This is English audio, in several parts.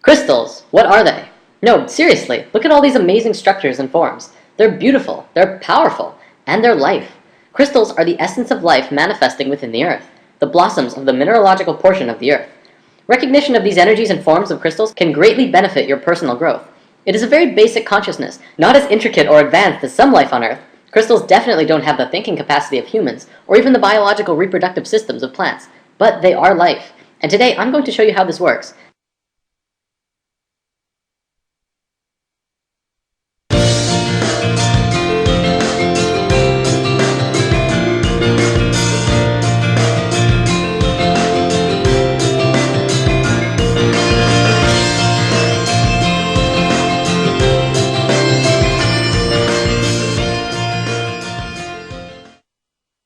Crystals, what are they? No, seriously, look at all these amazing structures and forms. They're beautiful, they're powerful, and they're life. Crystals are the essence of life manifesting within the earth, the blossoms of the mineralogical portion of the earth. Recognition of these energies and forms of crystals can greatly benefit your personal growth. It is a very basic consciousness, not as intricate or advanced as some life on earth. Crystals definitely don't have the thinking capacity of humans, or even the biological reproductive systems of plants, but they are life. And today I'm going to show you how this works.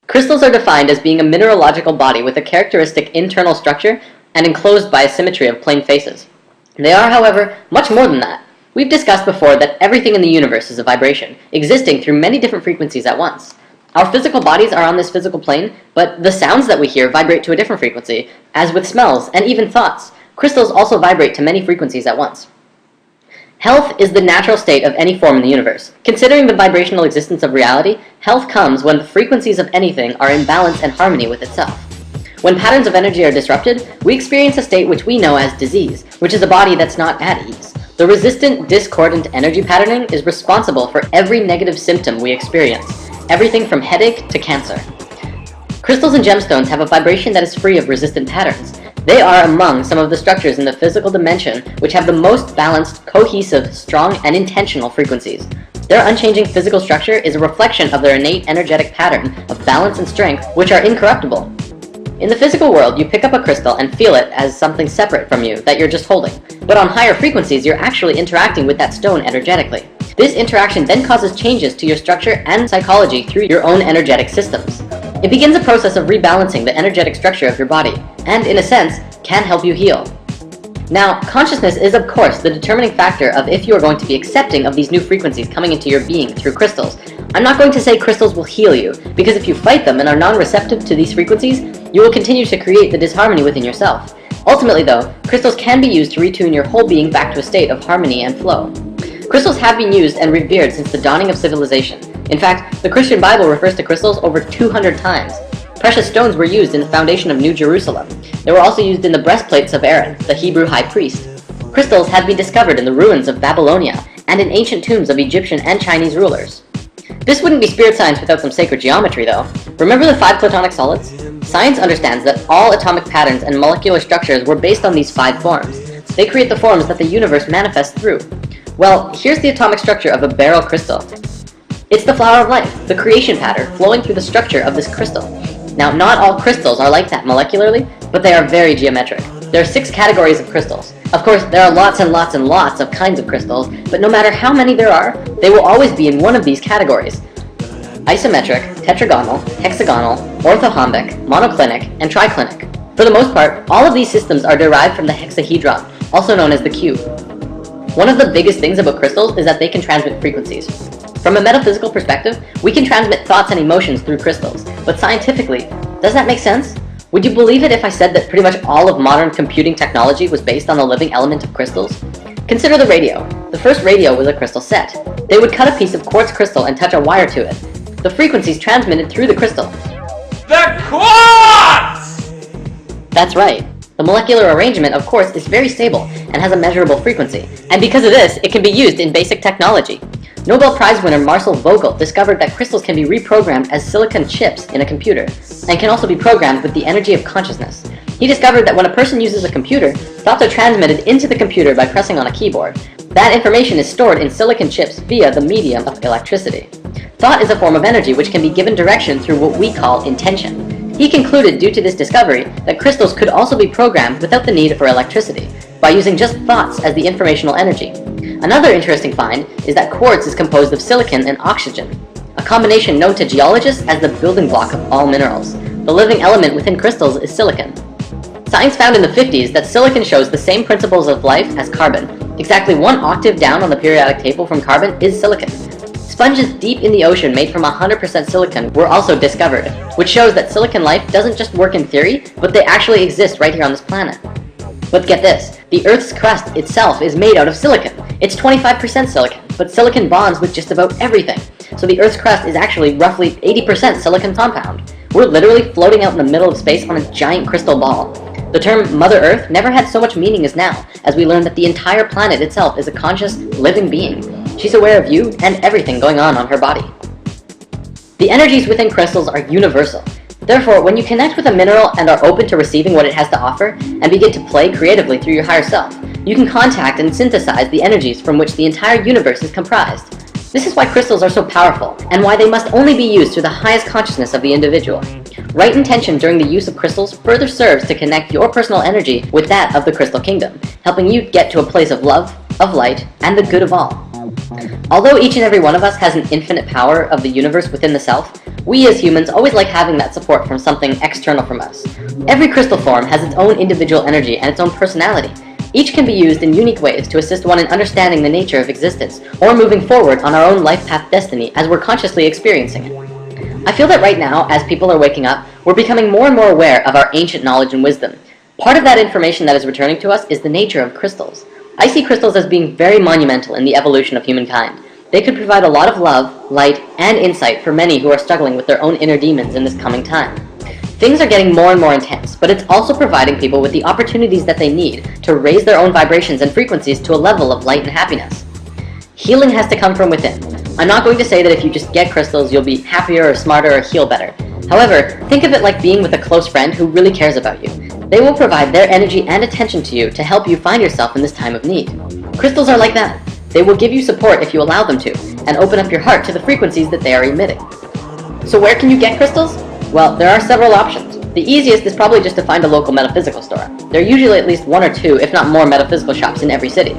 Crystals are defined as being a mineralogical body with a characteristic internal structure and enclosed by a symmetry of plane faces. They are, however, much more than that. We've discussed before that everything in the universe is a vibration, existing through many different frequencies at once. Our physical bodies are on this physical plane, but the sounds that we hear vibrate to a different frequency, as with smells and even thoughts. Crystals also vibrate to many frequencies at once. Health is the natural state of any form in the universe. Considering the vibrational existence of reality, health comes when the frequencies of anything are in balance and harmony with itself. When patterns of energy are disrupted, we experience a state which we know as disease, which is a body that's not at ease. The resistant, discordant energy patterning is responsible for every negative symptom we experience, everything from headache to cancer. Crystals and gemstones have a vibration that is free of resistant patterns. They are among some of the structures in the physical dimension which have the most balanced, cohesive, strong, and intentional frequencies. Their unchanging physical structure is a reflection of their innate energetic pattern of balance and strength, which are incorruptible. In the physical world, you pick up a crystal and feel it as something separate from you that you're just holding. But on higher frequencies, you're actually interacting with that stone energetically. This interaction then causes changes to your structure and psychology through your own energetic systems. It begins a process of rebalancing the energetic structure of your body, and in a sense, can help you heal. Now, consciousness is of course the determining factor of if you are going to be accepting of these new frequencies coming into your being through crystals. I'm not going to say crystals will heal you, because if you fight them and are non-receptive to these frequencies, you will continue to create the disharmony within yourself. Ultimately though, crystals can be used to retune your whole being back to a state of harmony and flow. Crystals have been used and revered since the dawning of civilization. In fact, the Christian Bible refers to crystals over 200 times. Precious stones were used in the foundation of New Jerusalem. They were also used in the breastplates of Aaron, the Hebrew high priest. Crystals have been discovered in the ruins of Babylonia and in ancient tombs of Egyptian and Chinese rulers. This wouldn't be spirit science without some sacred geometry, though. Remember the 5 platonic solids? Science understands that all atomic patterns and molecular structures were based on these 5 forms. They create the forms that the universe manifests through. Well, here's the atomic structure of a beryl crystal. It's the flower of life, the creation pattern flowing through the structure of this crystal. Now, not all crystals are like that molecularly, but they are very geometric. There are 6 categories of crystals. Of course, there are lots and lots and lots of kinds of crystals, but no matter how many there are, they will always be in one of these categories: isometric, tetragonal, hexagonal, orthorhombic, monoclinic, and triclinic. For the most part, all of these systems are derived from the hexahedron, also known as the cube. One of the biggest things about crystals is that they can transmit frequencies. From a metaphysical perspective, we can transmit thoughts and emotions through crystals, but scientifically, does that make sense? Would you believe it if I said that pretty much all of modern computing technology was based on the living element of crystals? Consider the radio. The first radio was a crystal set. They would cut a piece of quartz crystal and touch a wire to it. The frequencies transmitted through the crystal. The quartz! That's right. The molecular arrangement, of course, is very stable and has a measurable frequency. And because of this, it can be used in basic technology. Nobel Prize winner Marcel Vogel discovered that crystals can be reprogrammed as silicon chips in a computer, and can also be programmed with the energy of consciousness. He discovered that when a person uses a computer, thoughts are transmitted into the computer by pressing on a keyboard. That information is stored in silicon chips via the medium of electricity. Thought is a form of energy which can be given direction through what we call intention. He concluded, due to this discovery, that crystals could also be programmed without the need for electricity, by using just thoughts as the informational energy. Another interesting find is that quartz is composed of silicon and oxygen, a combination known to geologists as the building block of all minerals. The living element within crystals is silicon. Science found in the 50s that silicon shows the same principles of life as carbon. Exactly 1 octave down on the periodic table from carbon is silicon. Sponges deep in the ocean made from 100% silicon were also discovered, which shows that silicon life doesn't just work in theory, but they actually exist right here on this planet. But get this, the Earth's crust itself is made out of silicon. It's 25% silicon, but silicon bonds with just about everything. So the Earth's crust is actually roughly 80% silicon compound. We're literally floating out in the middle of space on a giant crystal ball. The term Mother Earth never had so much meaning as now, as we learn that the entire planet itself is a conscious, living being. She's aware of you and everything going on her body. The energies within crystals are universal. Therefore, when you connect with a mineral and are open to receiving what it has to offer, and begin to play creatively through your higher self, you can contact and synthesize the energies from which the entire universe is comprised. This is why crystals are so powerful, and why they must only be used through the highest consciousness of the individual. Right intention during the use of crystals further serves to connect your personal energy with that of the crystal kingdom, helping you get to a place of love, of light, and the good of all. Although each and every one of us has an infinite power of the universe within the self, we as humans always like having that support from something external from us. Every crystal form has its own individual energy and its own personality. Each can be used in unique ways to assist one in understanding the nature of existence, or moving forward on our own life path destiny as we're consciously experiencing it. I feel that right now, as people are waking up, we're becoming more and more aware of our ancient knowledge and wisdom. Part of that information that is returning to us is the nature of crystals. I see crystals as being very monumental in the evolution of humankind. They could provide a lot of love, light, and insight for many who are struggling with their own inner demons in this coming time. Things are getting more and more intense, but it's also providing people with the opportunities that they need to raise their own vibrations and frequencies to a level of light and happiness. Healing has to come from within. I'm not going to say that if you just get crystals you'll be happier or smarter or heal better. However, think of it like being with a close friend who really cares about you. They will provide their energy and attention to you to help you find yourself in this time of need. Crystals are like that. They will give you support if you allow them to, and open up your heart to the frequencies that they are emitting. So where can you get crystals? Well, there are several options. The easiest is probably just to find a local metaphysical store. There are usually at least one or two, if not more, metaphysical shops in every city.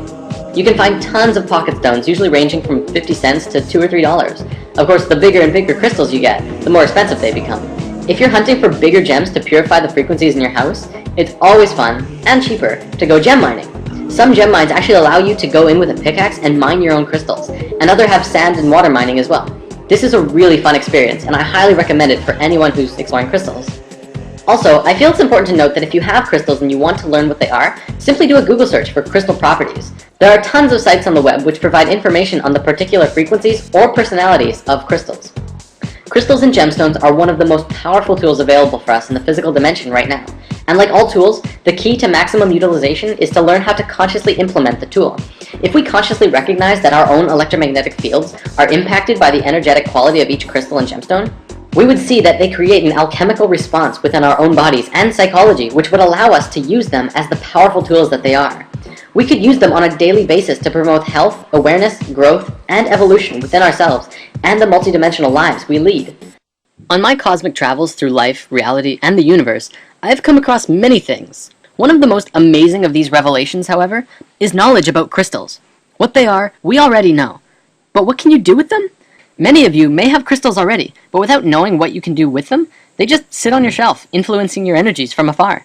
You can find tons of pocket stones, usually ranging from 50 cents to $2 or $3. Of course, the bigger and bigger crystals you get, the more expensive they become. If you're hunting for bigger gems to purify the frequencies in your house, it's always fun, and cheaper, to go gem mining. Some gem mines actually allow you to go in with a pickaxe and mine your own crystals, and others have sand and water mining as well. This is a really fun experience, and I highly recommend it for anyone who's exploring crystals. Also, I feel it's important to note that if you have crystals and you want to learn what they are, simply do a Google search for crystal properties. There are tons of sites on the web which provide information on the particular frequencies or personalities of crystals. Crystals and gemstones are one of the most powerful tools available for us in the physical dimension right now. And like all tools, the key to maximum utilization is to learn how to consciously implement the tool. If we consciously recognize that our own electromagnetic fields are impacted by the energetic quality of each crystal and gemstone, we would see that they create an alchemical response within our own bodies and psychology, which would allow us to use them as the powerful tools that they are. We could use them on a daily basis to promote health, awareness, growth, and evolution within ourselves and the multidimensional lives we lead. On my cosmic travels through life, reality, and the universe, I have come across many things. One of the most amazing of these revelations, however, is knowledge about crystals. What they are, we already know. But what can you do with them? Many of you may have crystals already, but without knowing what you can do with them, they just sit on your shelf, influencing your energies from afar.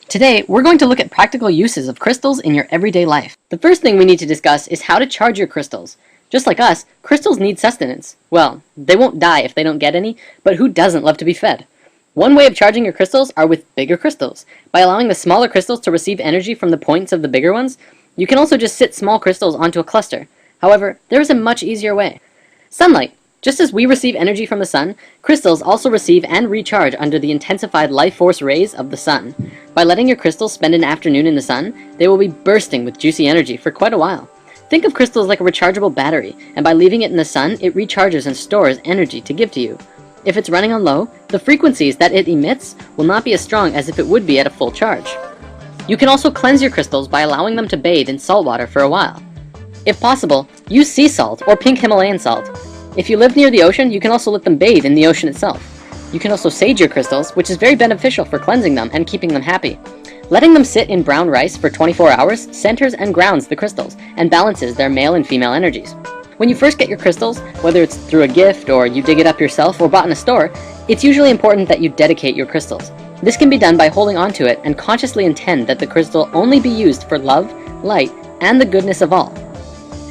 Today, we're going to look at practical uses of crystals in your everyday life. The first thing we need to discuss is how to charge your crystals. Just like us, crystals need sustenance. Well, they won't die if they don't get any, but who doesn't love to be fed? One way of charging your crystals are with bigger crystals. By allowing the smaller crystals to receive energy from the points of the bigger ones, you can also just sit small crystals onto a cluster. However, there is a much easier way. Sunlight. Just as we receive energy from the sun, crystals also receive and recharge under the intensified life force rays of the sun. By letting your crystals spend an afternoon in the sun, they will be bursting with juicy energy for quite a while. Think of crystals like a rechargeable battery, and by leaving it in the sun, it recharges and stores energy to give to you. If it's running on low, the frequencies that it emits will not be as strong as if it would be at a full charge. You can also cleanse your crystals by allowing them to bathe in salt water for a while. If possible, use sea salt or pink Himalayan salt. If you live near the ocean, you can also let them bathe in the ocean itself. You can also sage your crystals, which is very beneficial for cleansing them and keeping them happy. Letting them sit in brown rice for 24 hours centers and grounds the crystals and balances their male and female energies. When you first get your crystals, whether it's through a gift or you dig it up yourself or bought in a store, it's usually important that you dedicate your crystals. This can be done by holding onto it and consciously intend that the crystal only be used for love, light, and the goodness of all.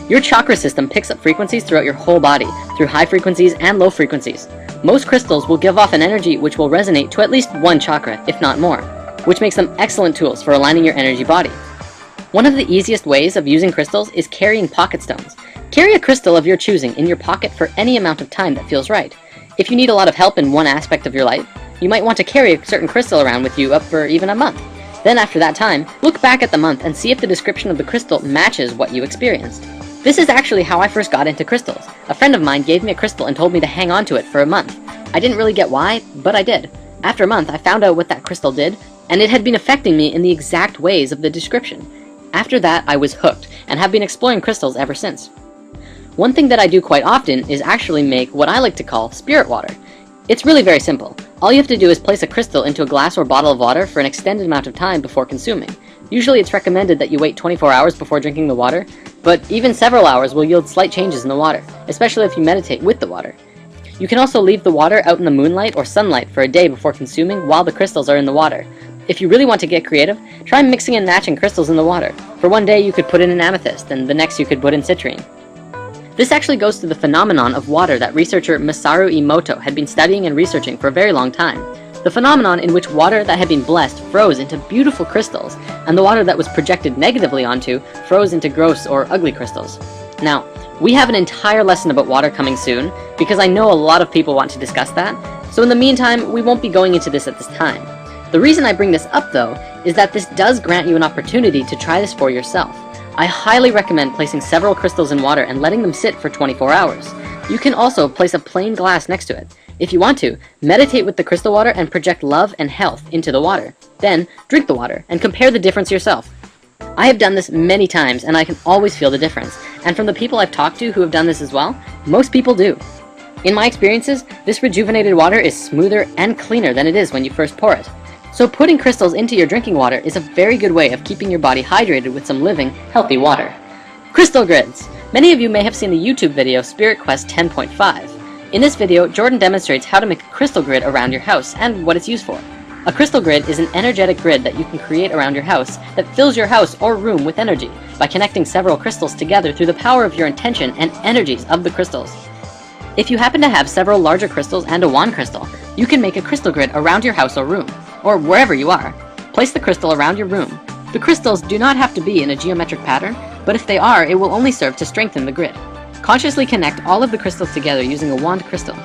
Your chakra system picks up frequencies throughout your whole body, through high frequencies and low frequencies. Most crystals will give off an energy which will resonate to at least one chakra, if not more. which makes them excellent tools for aligning your energy body. One of the easiest ways of using crystals is carrying pocket stones. Carry a crystal of your choosing in your pocket for any amount of time that feels right. If you need a lot of help in one aspect of your life, you might want to carry a certain crystal around with you up for even a month. Then after that time, look back at the month and see if the description of the crystal matches what you experienced. This is actually how I first got into crystals. A friend of mine gave me a crystal and told me to hang on to it for a month. I didn't really get why, but I did. After a month, I found out what that crystal did, and it had been affecting me in the exact ways of the description. After that, I was hooked, and have been exploring crystals ever since. One thing that I do quite often is actually make what I like to call spirit water. It's really very simple. All you have to do is place a crystal into a glass or bottle of water for an extended amount of time before consuming. Usually it's recommended that you wait 24 hours before drinking the water, but even several hours will yield slight changes in the water, especially if you meditate with the water. You can also leave the water out in the moonlight or sunlight for a day before consuming while the crystals are in the water. If you really want to get creative, try mixing and matching crystals in the water. For one day you could put in an amethyst, and the next you could put in citrine. This actually goes to the phenomenon of water that researcher Masaru Emoto had been studying and researching for a very long time. The phenomenon in which water that had been blessed froze into beautiful crystals, and the water that was projected negatively onto froze into gross or ugly crystals. Now, we have an entire lesson about water coming soon, because I know a lot of people want to discuss that, so in the meantime, we won't be going into this at this time. The reason I bring this up, though, is that this does grant you an opportunity to try this for yourself. I highly recommend placing several crystals in water and letting them sit for 24 hours. You can also place a plain glass next to it. If you want to, meditate with the crystal water and project love and health into the water. Then, drink the water and compare the difference yourself. I have done this many times and I can always feel the difference. And from the people I've talked to who have done this as well, most people do. In my experiences, this rejuvenated water is smoother and cleaner than it is when you first pour it. So putting crystals into your drinking water is a very good way of keeping your body hydrated with some living, healthy water. Crystal grids! Many of you may have seen the YouTube video Spirit Quest 10.5. In this video, Jordan demonstrates how to make a crystal grid around your house and what it's used for. A crystal grid is an energetic grid that you can create around your house that fills your house or room with energy by connecting several crystals together through the power of your intention and energies of the crystals. If you happen to have several larger crystals and a wand crystal, you can make a crystal grid around your house or room, or wherever you are. Place the crystal around your room. The crystals do not have to be in a geometric pattern, but if they are, it will only serve to strengthen the grid. Consciously connect all of the crystals together using a wand crystal.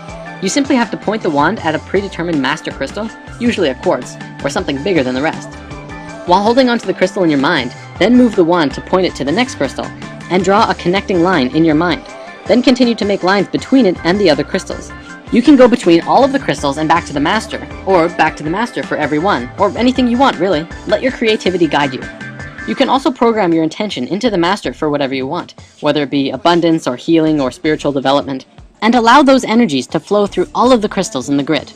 You simply have to point the wand at a predetermined master crystal, usually a quartz, or something bigger than the rest. While holding onto the crystal in your mind, then move the wand to point it to the next crystal, and draw a connecting line in your mind. Then continue to make lines between it and the other crystals. You can go between all of the crystals and back to the master, or back to the master for every one, or anything you want really. Let your creativity guide you. You can also program your intention into the master for whatever you want, whether it be abundance or healing or spiritual development, and allow those energies to flow through all of the crystals in the grid.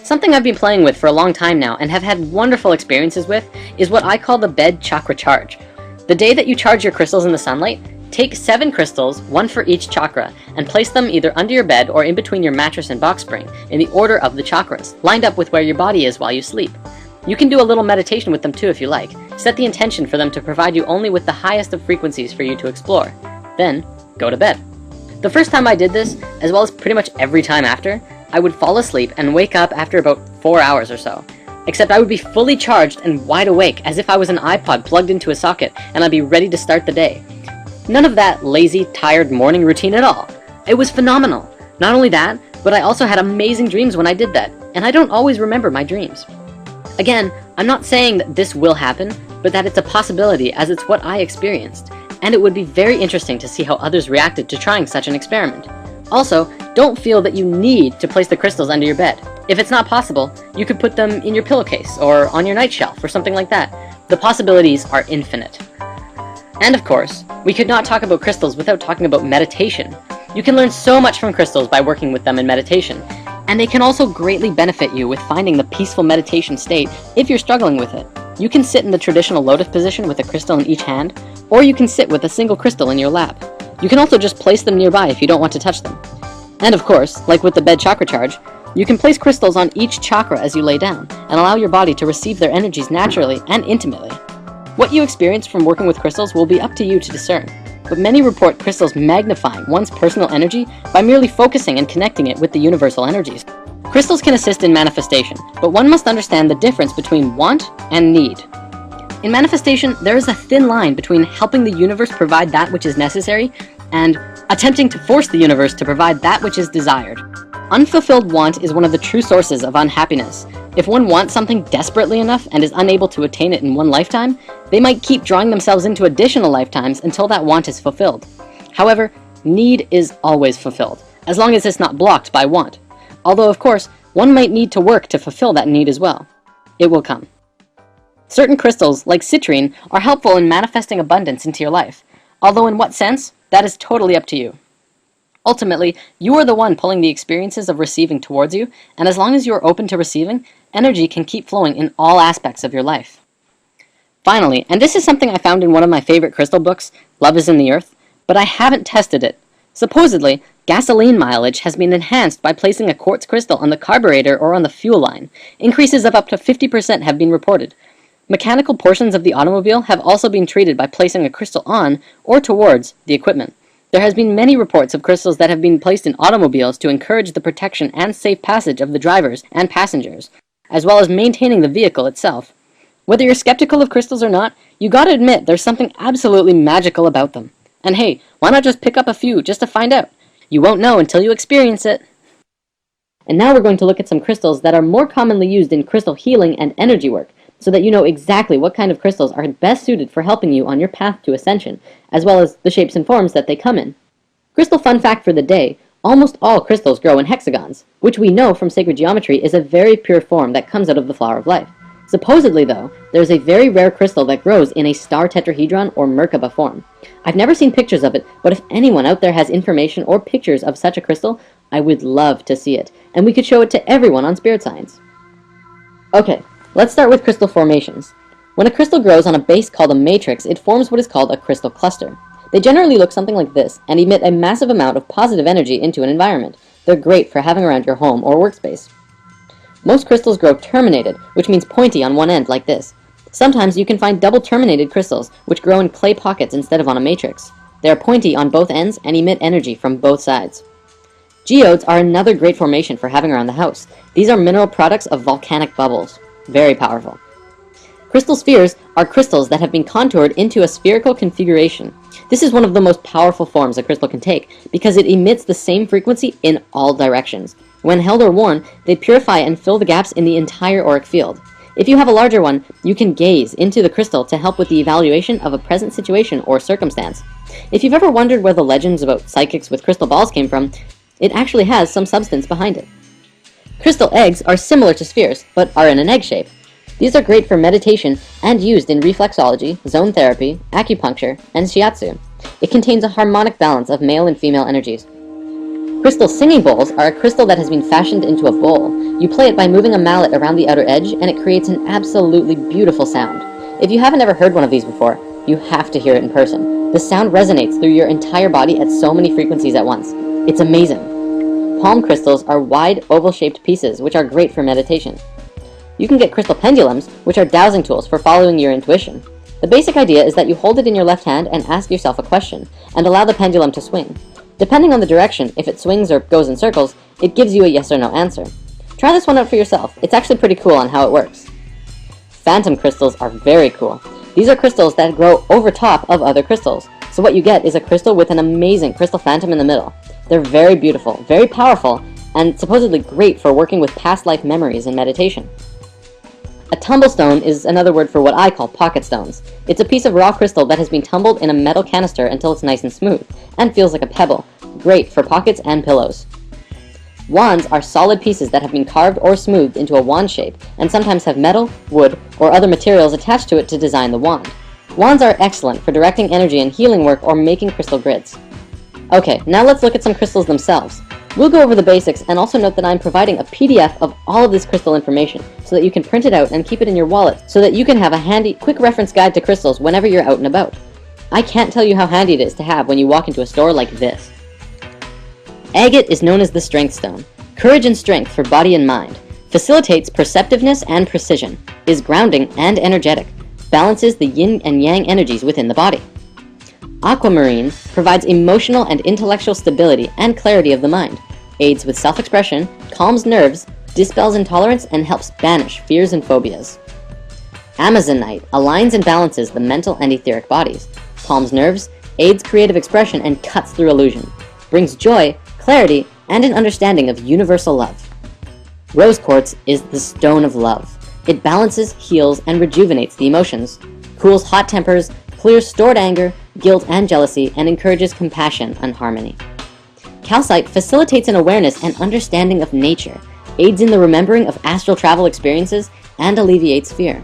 Something I've been playing with for a long time now and have had wonderful experiences with is what I call the bed chakra charge. The day that you charge your crystals in the sunlight, take 7 crystals, 1 for each chakra, and place them either under your bed or in between your mattress and box spring in the order of the chakras, lined up with where your body is while you sleep. You can do a little meditation with them too if you like. Set the intention for them to provide you only with the highest of frequencies for you to explore. Then, go to bed. The first time I did this, as well as pretty much every time after, I would fall asleep and wake up after about 4 hours or so. Except I would be fully charged and wide awake, as if I was an iPod plugged into a socket, and I'd be ready to start the day. None of that lazy, tired morning routine at all. It was phenomenal. Not only that, but I also had amazing dreams when I did that, and I don't always remember my dreams. Again, I'm not saying that this will happen, but that it's a possibility as it's what I experienced, and it would be very interesting to see how others reacted to trying such an experiment. Also, don't feel that you need to place the crystals under your bed. If it's not possible, you could put them in your pillowcase or on your night shelf or something like that. The possibilities are infinite. And of course, we could not talk about crystals without talking about meditation. You can learn so much from crystals by working with them in meditation, and they can also greatly benefit you with finding the peaceful meditation state if you're struggling with it. You can sit in the traditional lotus position with a crystal in each hand, or you can sit with a single crystal in your lap. You can also just place them nearby if you don't want to touch them. And of course, like with the bed chakra charge, you can place crystals on each chakra as you lay down, and allow your body to receive their energies naturally and intimately. What you experience from working with crystals will be up to you to discern, but many report crystals magnifying one's personal energy by merely focusing and connecting it with the universal energies. Crystals can assist in manifestation, but one must understand the difference between want and need. In manifestation, there is a thin line between helping the universe provide that which is necessary and attempting to force the universe to provide that which is desired. Unfulfilled want is one of the true sources of unhappiness. If one wants something desperately enough and is unable to attain it in one lifetime, they might keep drawing themselves into additional lifetimes until that want is fulfilled. However, need is always fulfilled, as long as it's not blocked by want. Although, of course, one might need to work to fulfill that need as well. It will come. Certain crystals, like citrine, are helpful in manifesting abundance into your life. Although in what sense, that is totally up to you. Ultimately, you are the one pulling the experiences of receiving towards you, and as long as you are open to receiving, energy can keep flowing in all aspects of your life. Finally, and this is something I found in one of my favorite crystal books, Love is in the Earth, but I haven't tested it. Supposedly, gasoline mileage has been enhanced by placing a quartz crystal on the carburetor or on the fuel line. Increases of up to 50% have been reported. Mechanical portions of the automobile have also been treated by placing a crystal on or towards the equipment. There has been many reports of crystals that have been placed in automobiles to encourage the protection and safe passage of the drivers and passengers, as well as maintaining the vehicle itself. Whether you're skeptical of crystals or not, you gotta admit there's something absolutely magical about them. And hey, why not just pick up a few just to find out? You won't know until you experience it. And now we're going to look at some crystals that are more commonly used in crystal healing and energy work, so that you know exactly what kind of crystals are best suited for helping you on your path to ascension, as well as the shapes and forms that they come in. Crystal fun fact for the day, almost all crystals grow in hexagons, which we know from sacred geometry is a very pure form that comes out of the flower of life. Supposedly, though, there is a very rare crystal that grows in a star tetrahedron or Merkaba form. I've never seen pictures of it, but if anyone out there has information or pictures of such a crystal, I would love to see it, and we could show it to everyone on Spirit Science. Okay, let's start with crystal formations. When a crystal grows on a base called a matrix, it forms what is called a crystal cluster. They generally look something like this, and emit a massive amount of positive energy into an environment. They're great for having around your home or workspace. Most crystals grow terminated, which means pointy on one end like this. Sometimes you can find double terminated crystals, which grow in clay pockets instead of on a matrix. They are pointy on both ends and emit energy from both sides. Geodes are another great formation for having around the house. These are mineral products of volcanic bubbles. Very powerful. Crystal spheres are crystals that have been contoured into a spherical configuration. This is one of the most powerful forms a crystal can take, because it emits the same frequency in all directions. When held or worn, they purify and fill the gaps in the entire auric field. If you have a larger one, you can gaze into the crystal to help with the evaluation of a present situation or circumstance. If you've ever wondered where the legends about psychics with crystal balls came from, it actually has some substance behind it. Crystal eggs are similar to spheres, but are in an egg shape. These are great for meditation and used in reflexology, zone therapy, acupuncture, and shiatsu. It contains a harmonic balance of male and female energies. Crystal singing bowls are a crystal that has been fashioned into a bowl. You play it by moving a mallet around the outer edge, and it creates an absolutely beautiful sound. If you haven't ever heard one of these before, you have to hear it in person. The sound resonates through your entire body at so many frequencies at once. It's amazing. Palm crystals are wide, oval-shaped pieces, which are great for meditation. You can get crystal pendulums, which are dowsing tools for following your intuition. The basic idea is that you hold it in your left hand and ask yourself a question, and allow the pendulum to swing. Depending on the direction, if it swings or goes in circles, it gives you a yes or no answer. Try this one out for yourself. It's actually pretty cool on how it works. Phantom crystals are very cool. These are crystals that grow over top of other crystals. So what you get is a crystal with an amazing crystal phantom in the middle. They're very beautiful, very powerful, and supposedly great for working with past life memories and meditation. A tumblestone is another word for what I call pocket stones. It's a piece of raw crystal that has been tumbled in a metal canister until it's nice and smooth, and feels like a pebble. Great for pockets and pillows. Wands are solid pieces that have been carved or smoothed into a wand shape, and sometimes have metal, wood, or other materials attached to it to design the wand. Wands are excellent for directing energy in healing work or making crystal grids. Okay, now let's look at some crystals themselves. We'll go over the basics and also note that I'm providing a PDF of all of this crystal information so that you can print it out and keep it in your wallet so that you can have a handy, quick reference guide to crystals whenever you're out and about. I can't tell you how handy it is to have when you walk into a store like this. Agate is known as the Strength Stone. Courage and strength for body and mind. Facilitates perceptiveness and precision. Is grounding and energetic. Balances the yin and yang energies within the body. Aquamarine provides emotional and intellectual stability and clarity of the mind, aids with self-expression, calms nerves, dispels intolerance and helps banish fears and phobias. Amazonite aligns and balances the mental and etheric bodies, calms nerves, aids creative expression, and cuts through illusion, brings joy, clarity, and an understanding of universal love. Rose quartz is the stone of love. It balances, heals, and rejuvenates the emotions, cools hot tempers, clears stored anger, guilt, and jealousy, and encourages compassion and harmony. Calcite facilitates an awareness and understanding of nature, aids in the remembering of astral travel experiences, and alleviates fear.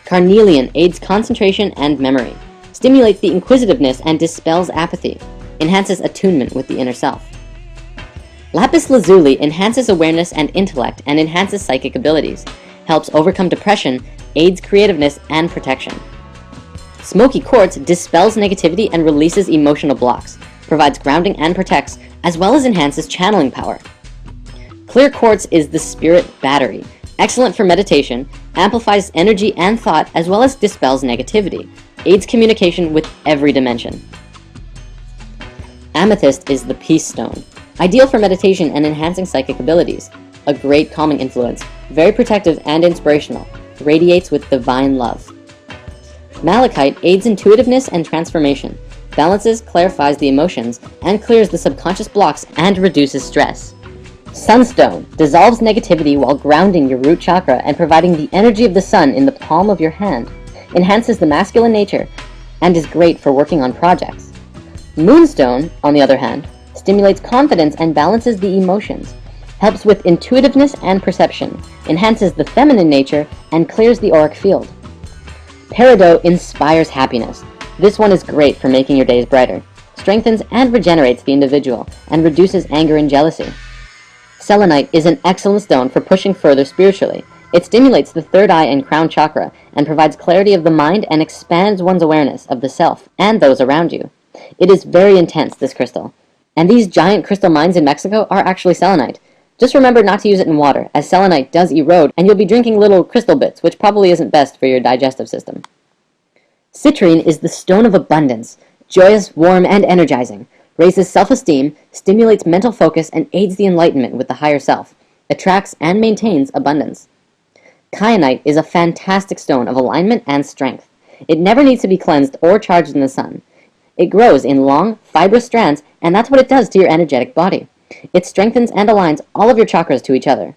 Carnelian aids concentration and memory, stimulates the inquisitiveness and dispels apathy, enhances attunement with the inner self. Lapis lazuli enhances awareness and intellect and enhances psychic abilities, helps overcome depression, aids creativeness and protection. Smoky quartz dispels negativity and releases emotional blocks, provides grounding and protects, as well as enhances channeling power. Clear quartz is the spirit battery, excellent for meditation, amplifies energy and thought, as well as dispels negativity, aids communication with every dimension. Amethyst is the peace stone, ideal for meditation and enhancing psychic abilities, a great calming influence, very protective and inspirational, radiates with divine love. Malachite aids intuitiveness and transformation, balances, clarifies the emotions, and clears the subconscious blocks and reduces stress. Sunstone dissolves negativity while grounding your root chakra and providing the energy of the sun in the palm of your hand, enhances the masculine nature, and is great for working on projects. Moonstone, on the other hand, stimulates confidence and balances the emotions, helps with intuitiveness and perception, enhances the feminine nature, and clears the auric field. Peridot inspires happiness. This one is great for making your days brighter, strengthens and regenerates the individual, and reduces anger and jealousy. Selenite is an excellent stone for pushing further spiritually. It stimulates the third eye and crown chakra, and provides clarity of the mind and expands one's awareness of the self and those around you. It is very intense, this crystal. And these giant crystal mines in Mexico are actually selenite. Just remember not to use it in water, as selenite does erode, and you'll be drinking little crystal bits, which probably isn't best for your digestive system. Citrine is the stone of abundance, joyous, warm, and energizing, raises self-esteem, stimulates mental focus, and aids the enlightenment with the higher self, attracts and maintains abundance. Kyanite is a fantastic stone of alignment and strength. It never needs to be cleansed or charged in the sun. It grows in long, fibrous strands, and that's what it does to your energetic body. It strengthens and aligns all of your chakras to each other.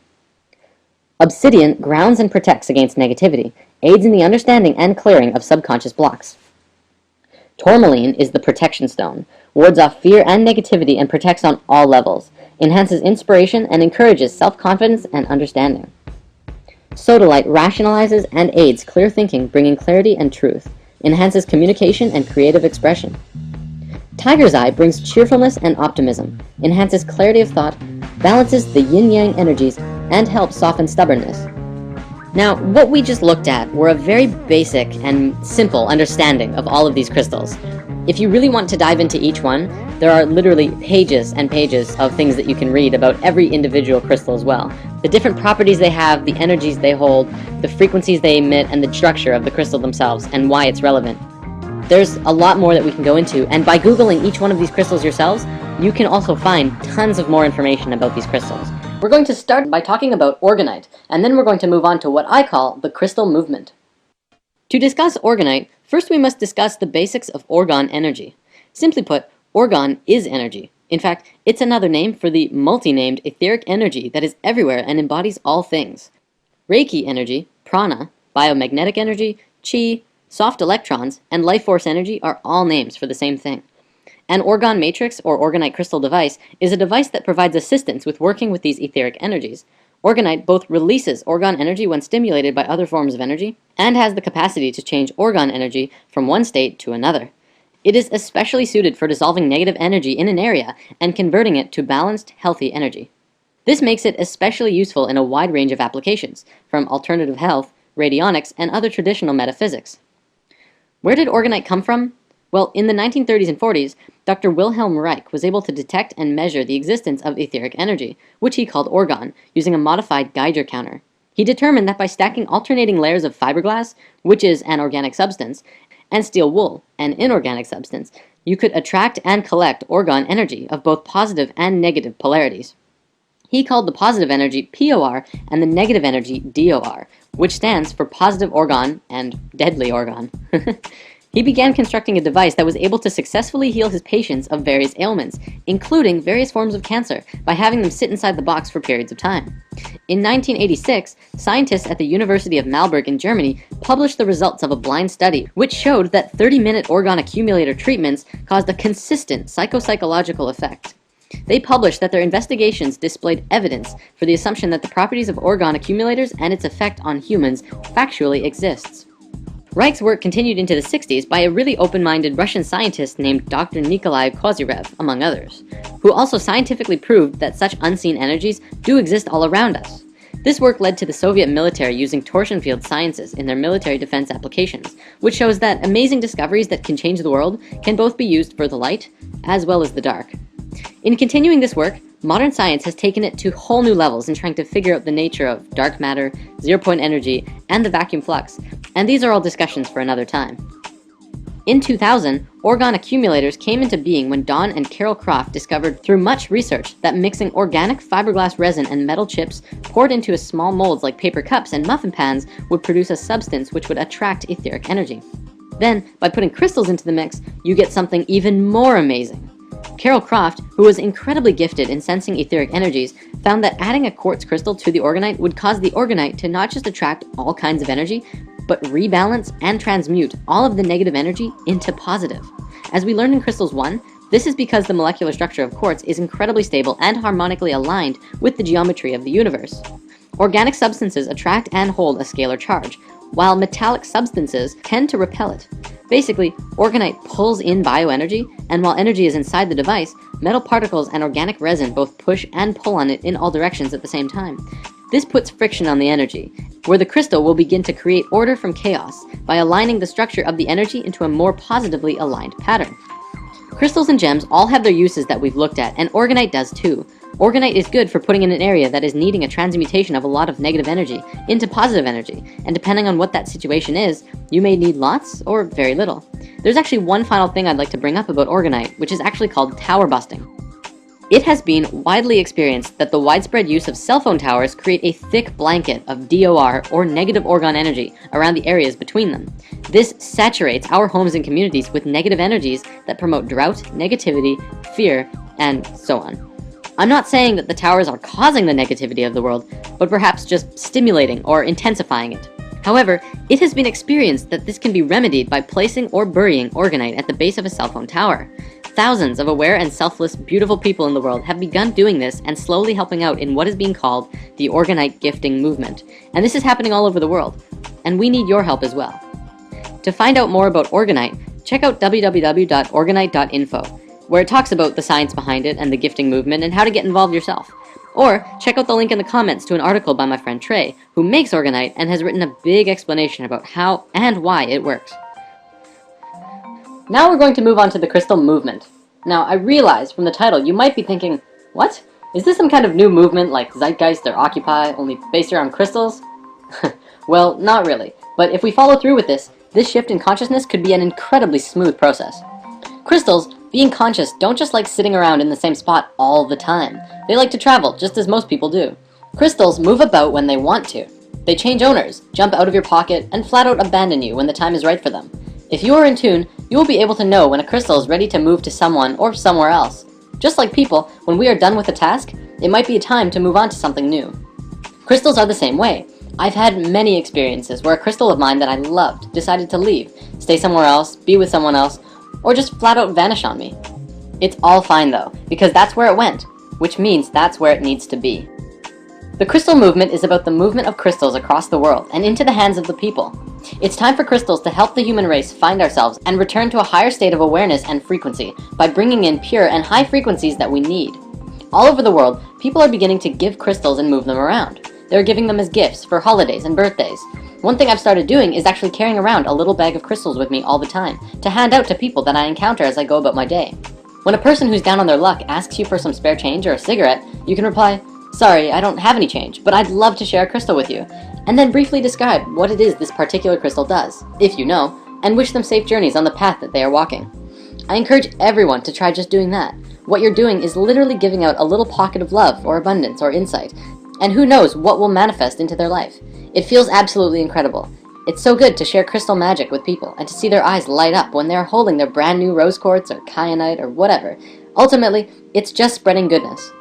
Obsidian grounds and protects against negativity, aids in the understanding and clearing of subconscious blocks. Tourmaline is the protection stone, wards off fear and negativity and protects on all levels, enhances inspiration and encourages self-confidence and understanding. Sodalite rationalizes and aids clear thinking, bringing clarity and truth, enhances communication and creative expression. Tiger's Eye brings cheerfulness and optimism, enhances clarity of thought, balances the yin-yang energies, and helps soften stubbornness. Now, what we just looked at were a very basic and simple understanding of all of these crystals. If you really want to dive into each one, there are literally pages and pages of things that you can read about every individual crystal as well. The different properties they have, the energies they hold, the frequencies they emit, and the structure of the crystal themselves, and why it's relevant. There's a lot more that we can go into, and by Googling each one of these crystals yourselves, you can also find tons of more information about these crystals. We're going to start by talking about orgonite, and then we're going to move on to what I call the crystal movement. To discuss orgonite, first we must discuss the basics of orgone energy. Simply put, orgone is energy. In fact, it's another name for the multi-named etheric energy that is everywhere and embodies all things. Reiki energy, prana, biomagnetic energy, chi, soft electrons, and life force energy are all names for the same thing. An orgone matrix, or orgonite crystal device, is a device that provides assistance with working with these etheric energies. Orgonite both releases orgone energy when stimulated by other forms of energy, and has the capacity to change orgone energy from one state to another. It is especially suited for dissolving negative energy in an area and converting it to balanced, healthy energy. This makes it especially useful in a wide range of applications, from alternative health, radionics, and other traditional metaphysics. Where did orgonite come from? Well, in the 1930s and 40s, Dr. Wilhelm Reich was able to detect and measure the existence of etheric energy, which he called orgone, using a modified Geiger counter. He determined that by stacking alternating layers of fiberglass, which is an organic substance, and steel wool, an inorganic substance, you could attract and collect orgone energy of both positive and negative polarities. He called the positive energy POR and the negative energy DOR, which stands for positive organ and deadly organ. He began constructing a device that was able to successfully heal his patients of various ailments, including various forms of cancer, by having them sit inside the box for periods of time. In 1986, scientists at the University of Marburg in Germany published the results of a blind study, which showed that 30-minute organ accumulator treatments caused a consistent psychological effect. They published that their investigations displayed evidence for the assumption that the properties of organ accumulators and its effect on humans factually exists. Reich's work continued into the 60s by a really open-minded Russian scientist named Dr. Nikolai Kozyrev, among others, who also scientifically proved that such unseen energies do exist all around us. This work led to the Soviet military using torsion field sciences in their military defense applications, which shows that amazing discoveries that can change the world can both be used for the light as well as the dark. In continuing this work, modern science has taken it to whole new levels in trying to figure out the nature of dark matter, zero-point energy, and the vacuum flux, and these are all discussions for another time. In 2000, organ accumulators came into being when Don and Carol Croft discovered through much research that mixing organic fiberglass resin and metal chips poured into small molds like paper cups and muffin pans would produce a substance which would attract etheric energy. Then, by putting crystals into the mix, you get something even more amazing. Carol Croft, who was incredibly gifted in sensing etheric energies, found that adding a quartz crystal to the orgonite would cause the orgonite to not just attract all kinds of energy, but rebalance and transmute all of the negative energy into positive. As we learned in Crystals 1, this is because the molecular structure of quartz is incredibly stable and harmonically aligned with the geometry of the universe. Organic substances attract and hold a scalar charge, while metallic substances tend to repel it. Basically, orgonite pulls in bioenergy, and while energy is inside the device, metal particles and organic resin both push and pull on it in all directions at the same time. This puts friction on the energy, where the crystal will begin to create order from chaos by aligning the structure of the energy into a more positively aligned pattern. Crystals and gems all have their uses that we've looked at, and orgonite does too. Orgonite is good for putting in an area that is needing a transmutation of a lot of negative energy into positive energy, and depending on what that situation is, you may need lots or very little. There's actually one final thing I'd like to bring up about orgonite, which is actually called tower busting. It has been widely experienced that the widespread use of cell phone towers create a thick blanket of DOR, or negative organ energy, around the areas between them. This saturates our homes and communities with negative energies that promote drought, negativity, fear, and so on. I'm not saying that the towers are causing the negativity of the world, but perhaps just stimulating or intensifying it. However, it has been experienced that this can be remedied by placing or burying orgonite at the base of a cell phone tower. Thousands of aware and selfless, beautiful people in the world have begun doing this and slowly helping out in what is being called the orgonite gifting movement. And this is happening all over the world. And we need your help as well. To find out more about orgonite, check out www.orgonite.info, where it talks about the science behind it and the gifting movement and how to get involved yourself. Or check out the link in the comments to an article by my friend Trey, who makes orgonite and has written a big explanation about how and why it works. Now we're going to move on to the crystal movement. Now, I realize from the title you might be thinking, what? Is this some kind of new movement like Zeitgeist or Occupy, only based around crystals? Well, not really. But if we follow through with this shift in consciousness could be an incredibly smooth process. Crystals, being conscious, don't just like sitting around in the same spot all the time. They like to travel, just as most people do. Crystals move about when they want to. They change owners, jump out of your pocket, and flat out abandon you when the time is right for them. If you are in tune, you will be able to know when a crystal is ready to move to someone or somewhere else. Just like people, when we are done with a task, it might be a time to move on to something new. Crystals are the same way. I've had many experiences where a crystal of mine that I loved decided to leave, stay somewhere else, be with someone else, or just flat out vanish on me. It's all fine though, because that's where it went, which means that's where it needs to be. The crystal movement is about the movement of crystals across the world and into the hands of the people. It's time for crystals to help the human race find ourselves and return to a higher state of awareness and frequency by bringing in pure and high frequencies that we need. All over the world, people are beginning to give crystals and move them around. They're giving them as gifts for holidays and birthdays. One thing I've started doing is actually carrying around a little bag of crystals with me all the time to hand out to people that I encounter as I go about my day. When a person who's down on their luck asks you for some spare change or a cigarette, you can reply, "Sorry, I don't have any change, but I'd love to share a crystal with you," and then briefly describe what it is this particular crystal does, if you know, and wish them safe journeys on the path that they are walking. I encourage everyone to try just doing that. what you're doing is literally giving out a little pocket of love or abundance or insight, and who knows what will manifest into their life. It feels absolutely incredible. It's so good to share crystal magic with people and to see their eyes light up when they're holding their brand new rose quartz or kyanite or whatever. Ultimately, it's just spreading goodness.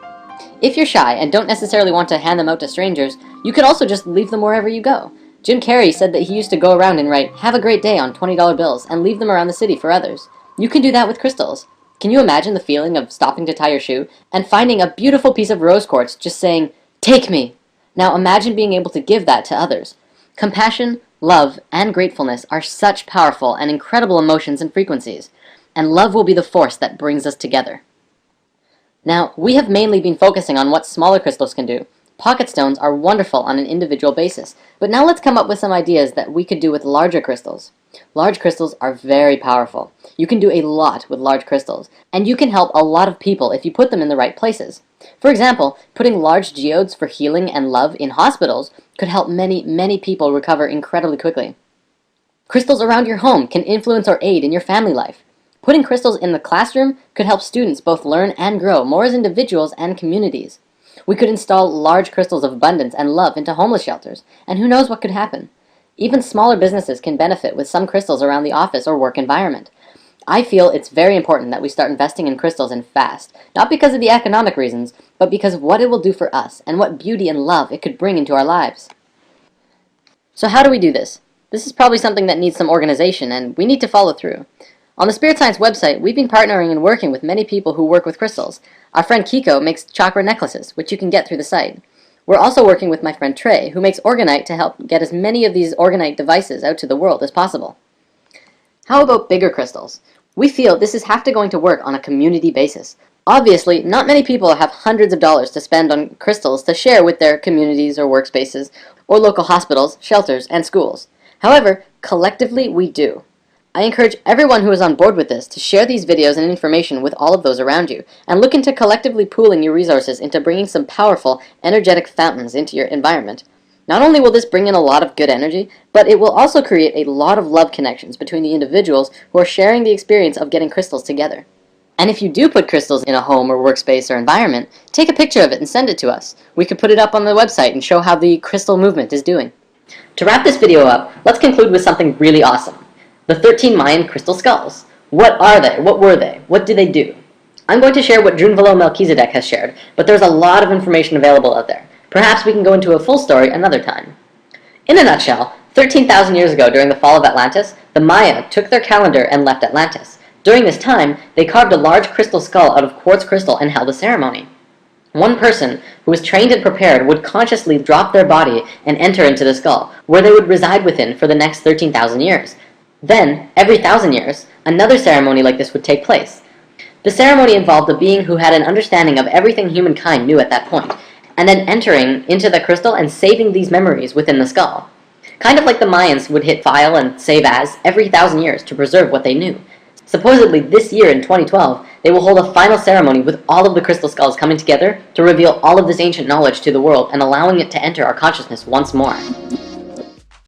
If you're shy and don't necessarily want to hand them out to strangers, you could also just leave them wherever you go. Jim Carrey said that he used to go around and write, "Have a great day" on $20 bills and leave them around the city for others. You can do that with crystals. Can you imagine the feeling of stopping to tie your shoe and finding a beautiful piece of rose quartz just saying, "Take me"? Now imagine being able to give that to others. Compassion, love, and gratefulness are such powerful and incredible emotions and frequencies, and love will be the force that brings us together. Now, we have mainly been focusing on what smaller crystals can do. Pocket stones are wonderful on an individual basis, but now let's come up with some ideas that we could do with larger crystals. Large crystals are very powerful. You can do a lot with large crystals, and you can help a lot of people if you put them in the right places. For example, putting large geodes for healing and love in hospitals could help many, many people recover incredibly quickly. Crystals around your home can influence or aid in your family life. Putting crystals in the classroom could help students both learn and grow more as individuals and communities. We could install large crystals of abundance and love into homeless shelters, and who knows what could happen. Even smaller businesses can benefit with some crystals around the office or work environment. I feel it's very important that we start investing in crystals and fast, not because of the economic reasons, but because of what it will do for us and what beauty and love it could bring into our lives. So how do we do this? This is probably something that needs some organization, and we need to follow through. On the Spirit Science website, we've been partnering and working with many people who work with crystals. Our friend Kiko makes chakra necklaces, which you can get through the site. We're also working with my friend Trey, who makes orgonite to help get as many of these orgonite devices out to the world as possible. How about bigger crystals? We feel this is going to work on a community basis. Obviously, not many people have hundreds of dollars to spend on crystals to share with their communities or workspaces, or local hospitals, shelters, and schools. However, collectively we do. I encourage everyone who is on board with this to share these videos and information with all of those around you, and look into collectively pooling your resources into bringing some powerful, energetic fountains into your environment. Not only will this bring in a lot of good energy, but it will also create a lot of love connections between the individuals who are sharing the experience of getting crystals together. And if you do put crystals in a home or workspace or environment, take a picture of it and send it to us. We could put it up on the website and show how the crystal movement is doing. To wrap this video up, let's conclude with something really awesome. The 13 Mayan crystal skulls. What are they? What were they? What do they do? I'm going to share what Drunvalo Melchizedek has shared, but there's a lot of information available out there. Perhaps we can go into a full story another time. In a nutshell, 13,000 years ago during the fall of Atlantis, the Maya took their calendar and left Atlantis. During this time, they carved a large crystal skull out of quartz crystal and held a ceremony. One person who was trained and prepared would consciously drop their body and enter into the skull, where they would reside within for the next 13,000 years. Then, every 1,000 years, another ceremony like this would take place. The ceremony involved a being who had an understanding of everything humankind knew at that point, and then entering into the crystal and saving these memories within the skull. Kind of like the Mayans would hit file and save as every 1,000 years to preserve what they knew. Supposedly this year in 2012, they will hold a final ceremony with all of the crystal skulls coming together to reveal all of this ancient knowledge to the world and allowing it to enter our consciousness once more.